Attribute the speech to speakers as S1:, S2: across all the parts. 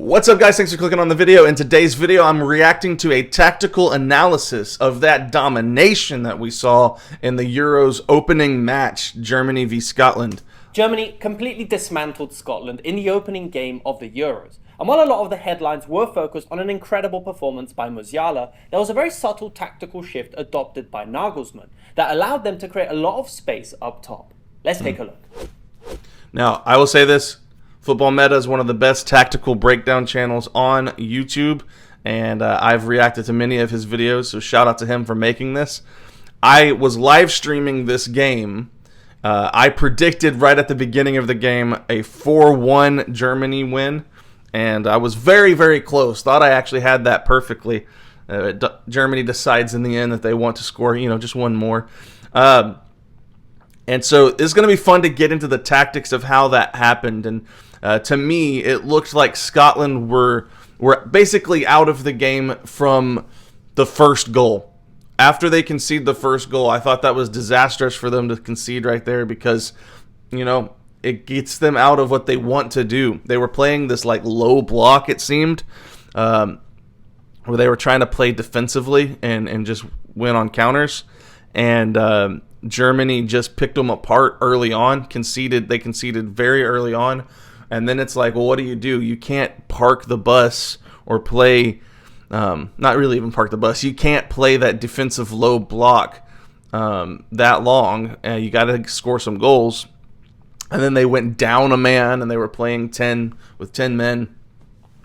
S1: What's up, guys? Thanks for clicking on the video. In today's video, I'm reacting to a tactical analysis of that domination that we saw in the Euros opening match, Germany v Scotland.
S2: Germany completely dismantled Scotland in the opening game of the Euros. And while a lot of the headlines were focused on an incredible performance by Musiala, there was a very subtle tactical shift adopted by Nagelsmann that allowed them to create a lot of space up top. Let's take a look.
S1: Now, I will say this. Football Meta is one of the best tactical breakdown channels on YouTube, and I've reacted to many of his videos, so shout out to him for making this. I was live streaming this game. I predicted right at the beginning of the game a 4-1 Germany win, and I was very, very close. Thought I actually had that perfectly. Germany decides in the end that they want to score, just one more. And so it's going to be fun to get into the tactics of how that happened. And to me, it looked like Scotland were basically out of the game from the first goal. After they concede the first goal, I thought that was disastrous for them to concede right there because, it gets them out of what they want to do. They were playing this low block, it seemed, where they were trying to play defensively and just win on counters. And Germany just picked them apart early on. They conceded very early on. And then it's like, well, what do? You can't park the bus or play, not really even park the bus. You can't play that defensive low block that long. You got to score some goals. And then they went down a man and they were playing 10 with 10 men.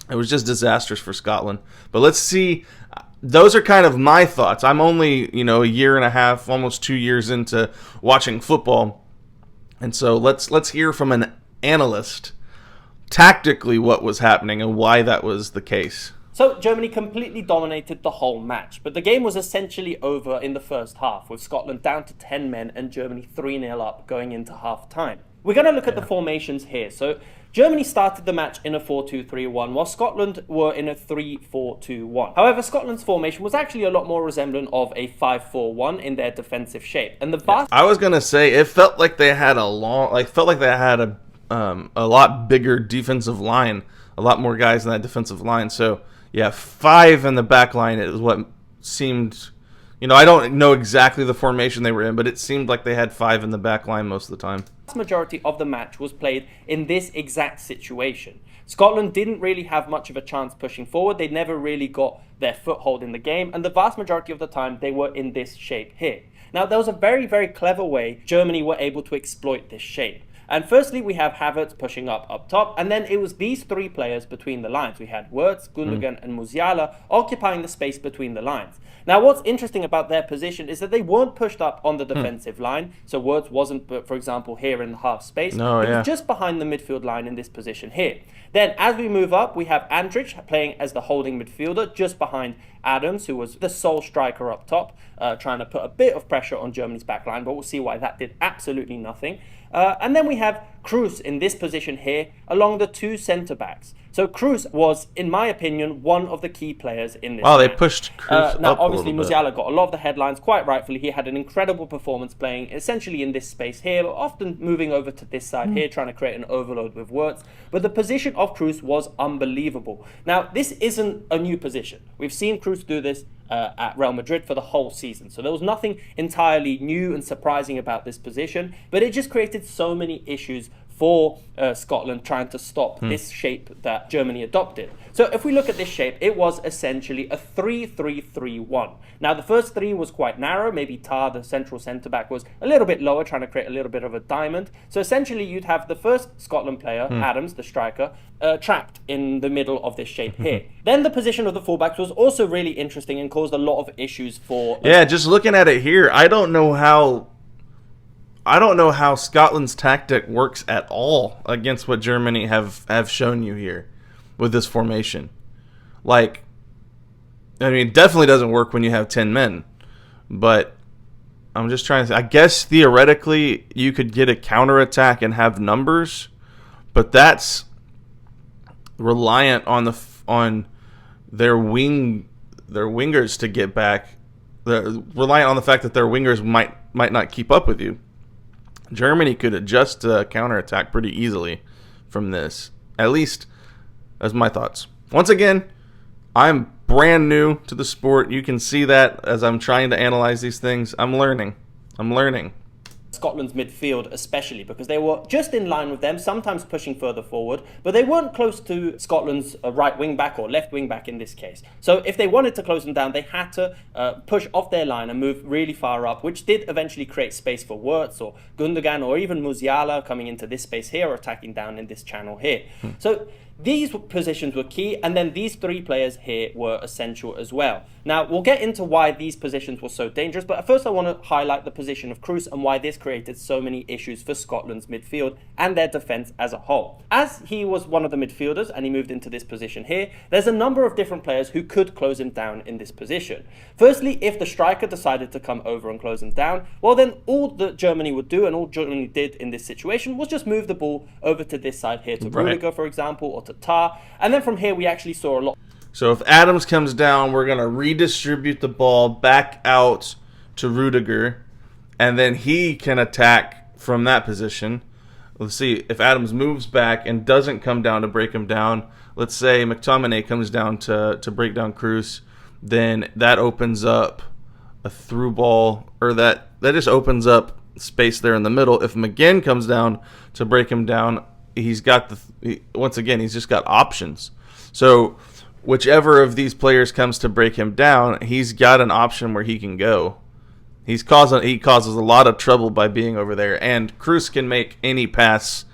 S1: It was just disastrous for Scotland. But let's see. Those are kind of my thoughts. I'm only, a year and a half, almost 2 years into watching football. And so let's hear from an analyst tactically what was happening and why that was the case.
S2: So Germany completely dominated the whole match, but the game was essentially over in the first half, with Scotland down to 10 men and Germany 3-0 up going into half-time. We're going to look at the formations here. So Germany started the match in a 4-2-3-1, while Scotland were in a 3-4-2-1. However, Scotland's formation was actually a lot more resemblant of a 5-4-1 in their defensive shape. And the vast...
S1: I was going to say, it felt like they had a lot bigger defensive line, a lot more guys in that defensive line. So, yeah, 5 in the back line is what seemed... I don't know exactly the formation they were in, but it seemed like they had 5 in the back line most of the time.
S2: The majority of the match was played in this exact situation. Scotland didn't really have much of a chance pushing forward. They never really got their foothold in the game, and the vast majority of the time they were in this shape here. Now, there was a very, very clever way Germany were able to exploit this shape. And firstly, we have Havertz pushing up top, and then it was these 3 players between the lines. We had Wirtz, Gundogan, and Musiala occupying the space between the lines. Now, what's interesting about their position is that they weren't pushed up on the defensive line. So Wirtz wasn't, for example, here in the half space. He was just behind the midfield line in this position here. Then, as we move up, we have Andrich playing as the holding midfielder, just behind Adams, who was the sole striker up top, trying to put a bit of pressure on Germany's back line, but we'll see why that did absolutely nothing. And then we have Kroos in this position here, along the 2 centre-backs. So Kroos was, in my opinion, one of the key players in this match.
S1: They pushed Kroos
S2: now,
S1: up
S2: obviously,
S1: a little
S2: Musiala got a lot of the headlines, quite rightfully. He had an incredible performance playing essentially in this space here, but often moving over to this side here, trying to create an overload with Wirtz. But the position of Kroos was unbelievable. Now, this isn't a new position. We've seen Kroos do this at Real Madrid for the whole season. So there was nothing entirely new and surprising about this position, but it just created so many issues for Scotland trying to stop this shape that Germany adopted. So if we look at this shape, it was essentially a 3-3-3-1. Now, the first 3 was quite narrow. Maybe Tar, the central centre-back, was a little bit lower, trying to create a little bit of a diamond. So essentially, you'd have the first Scotland player, Adams, the striker, trapped in the middle of this shape here. Then the position of the fullbacks was also really interesting and caused a lot of issues for...
S1: Yeah, just looking at it here, I don't know how Scotland's tactic works at all against what Germany have shown you here with this formation. It definitely doesn't work when you have 10 men. But I'm just trying to say, I guess theoretically you could get a counterattack and have numbers, but that's reliant on their wingers to get back. They're reliant on the fact that their wingers might not keep up with you. Germany could adjust to counterattack pretty easily from this. At least That's my thoughts. Once again, I'm brand new to the sport. You can see that as I'm trying to analyze these things. I'm learning.
S2: Scotland's midfield especially, because they were just in line with them, sometimes pushing further forward, but they weren't close to Scotland's right wing back or left wing back in this case. So if they wanted to close them down, they had to push off their line and move really far up, which did eventually create space for Wirtz or Gundogan or even Musiala coming into this space here or attacking down in this channel here. So these positions were key, and then these three players here were essential as well. Now, we'll get into why these positions were so dangerous, but first I want to highlight the position of Kroos and why this created so many issues for Scotland's midfield and their defence as a whole. As he was one of the midfielders and he moved into this position here, there's a number of different players who could close him down in this position. Firstly, if the striker decided to come over and close him down, well then all that Germany would do, and all Germany did in this situation, was just move the ball over to this side here to Rudiger, for example, or to Tar, and then from here we actually saw a lot.
S1: So if Adams comes down, we're going to redistribute the ball back out to Rudiger, and then he can attack from that position. Let's see, if Adams moves back and doesn't come down to break him down, let's say McTominay comes down to break down Kroos, then that opens up a through ball, or that just opens up space there in the middle. If McGinn comes down to break him down, he's got once again, he's just got options. So whichever of these players comes to break him down, he's got an option where he can go. He causes a lot of trouble by being over there, and Kroos can make any pass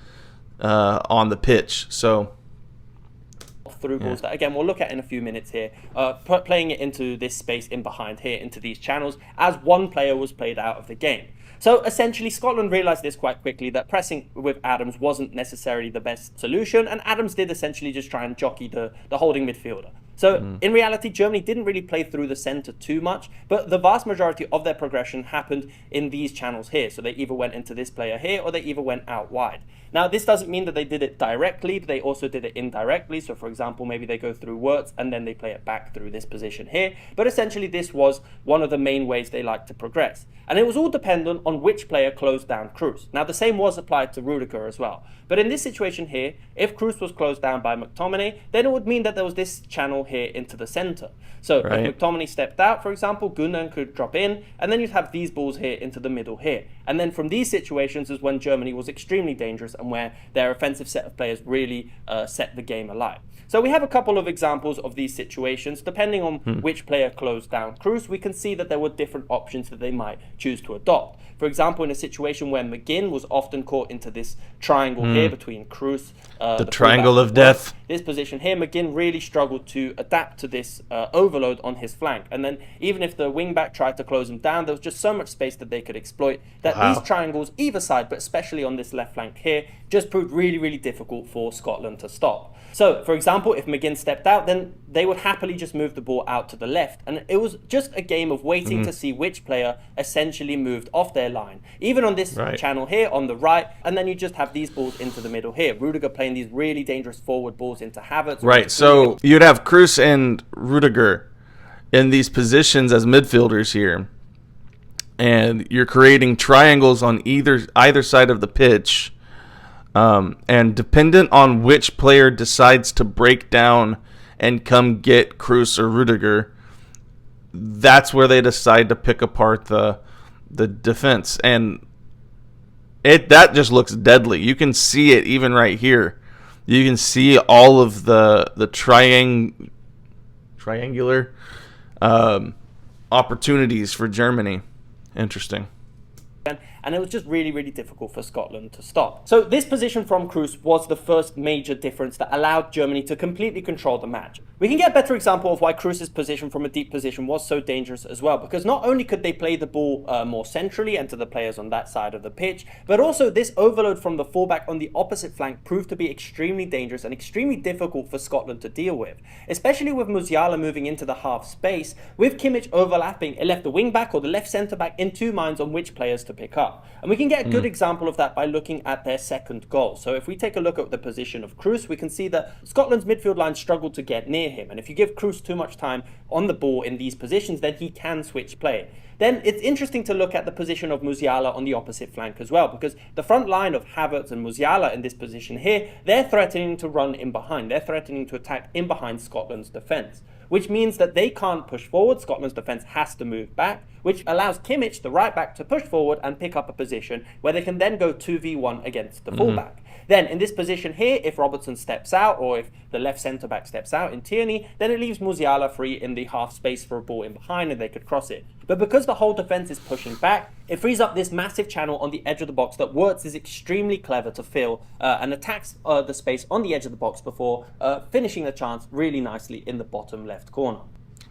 S1: on the pitch. So
S2: through balls that again we'll look at in a few minutes here, playing it into this space in behind here, into these channels, as one player was played out of the game. So essentially Scotland realised this quite quickly, that pressing with Adams wasn't necessarily the best solution, and Adams did essentially just try and jockey the holding midfielder. So in reality, Germany didn't really play through the centre too much, but the vast majority of their progression happened in these channels here. So they either went into this player here or they either went out wide. Now, this doesn't mean that they did it directly, but they also did it indirectly. So for example, maybe they go through Wirtz and then they play it back through this position here. But essentially, this was one of the main ways they like to progress. And it was all dependent on which player closed down Kroos. Now, the same was applied to Rudiger as well. But in this situation here, if Kroos was closed down by McTominay, then it would mean that there was this channel here into the centre. So if McTominay stepped out, for example, Gundogan could drop in, and then you'd have these balls here into the middle here. And then from these situations is when Germany was extremely dangerous and where their offensive set of players really set the game alight. So we have a couple of examples of these situations. Depending on which player closed down Kroos, we can see that there were different options that they might choose to adopt. For example, in a situation where McGinn was often caught into this triangle here between Kroos,
S1: the triangle of death.
S2: This position here, McGinn really struggled to adapt to this overload on his flank. And then even if the wing-back tried to close him down, there was just so much space that they could exploit that these triangles, either side, but especially on this left flank here, just proved really, really difficult for Scotland to stop. So, for example, if McGinn stepped out, then they would happily just move the ball out to the left. And it was just a game of waiting to see which player essentially moved off their line. Even on this channel here, on the right, and then you just have these balls into the middle here. Rudiger playing these really dangerous forward balls into Havertz.
S1: Right, so you'd have Kroos and Rudiger in these positions as midfielders here. And you're creating triangles on either side of the pitch. And dependent on which player decides to break down and come get Kroos or Rudiger, that's where they decide to pick apart the defense. And that just looks deadly. You can see it even right here. You can see all of the triangular opportunities for Germany. Interesting.
S2: And it was just really, really difficult for Scotland to stop. So this position from Kroos was the first major difference that allowed Germany to completely control the match. We can get a better example of why Kroos' position from a deep position was so dangerous as well, because not only could they play the ball more centrally and to the players on that side of the pitch, but also this overload from the fullback on the opposite flank proved to be extremely dangerous and extremely difficult for Scotland to deal with, especially with Musiala moving into the half space. With Kimmich overlapping, it left the wing back or the left centre back in two minds on which players to pick up. And we can get a good example of that by looking at their second goal. So if we take a look at the position of Kroos, we can see that Scotland's midfield line struggled to get near him. And if you give Kroos too much time on the ball in these positions, then he can switch play. Then it's interesting to look at the position of Musiala on the opposite flank as well, because the front line of Havertz and Musiala in this position here, they're threatening to run in behind. They're threatening to attack in behind Scotland's defence, which means that they can't push forward. Scotland's defence has to move back, which allows Kimmich, the right back, to push forward and pick up a position where they can then go 2v1 against the fullback. Then in this position here, if Robertson steps out, or if the left centre-back steps out in Tierney, then it leaves Musiala free in the half space for a ball in behind and they could cross it. But because the whole defence is pushing back, it frees up this massive channel on the edge of the box that Wirtz is extremely clever to fill and attacks the space on the edge of the box before finishing the chance really nicely in the bottom left corner.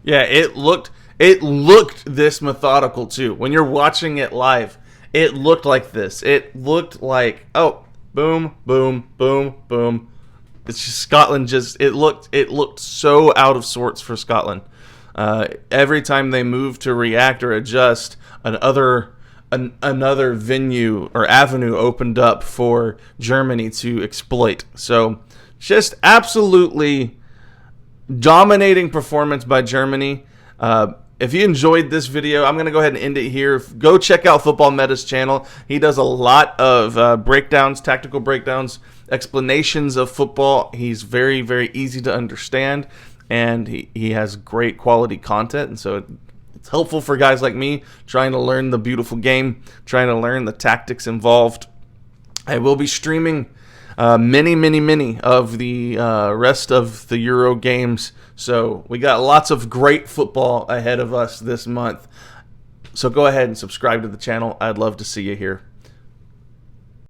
S1: Yeah, it looked this methodical too. When you're watching it live, it looked like this. It looked like, oh, boom, boom, boom, boom. It's just Scotland. It looked so out of sorts for Scotland. Every time they moved to react or adjust, another venue or avenue opened up for Germany to exploit. So just absolutely dominating performance by Germany. If you enjoyed this video, I'm going to go ahead and end it here. Go check out Football Meta's channel. He does a lot of breakdowns, tactical breakdowns, explanations of football. He's very, very easy to understand, and he has great quality content. And so it's helpful for guys like me trying to learn the beautiful game, trying to learn the tactics involved. I will be streaming many of the rest of the Euro games. So we got lots of great football ahead of us this month. So go ahead and subscribe to the channel. I'd love to see you here.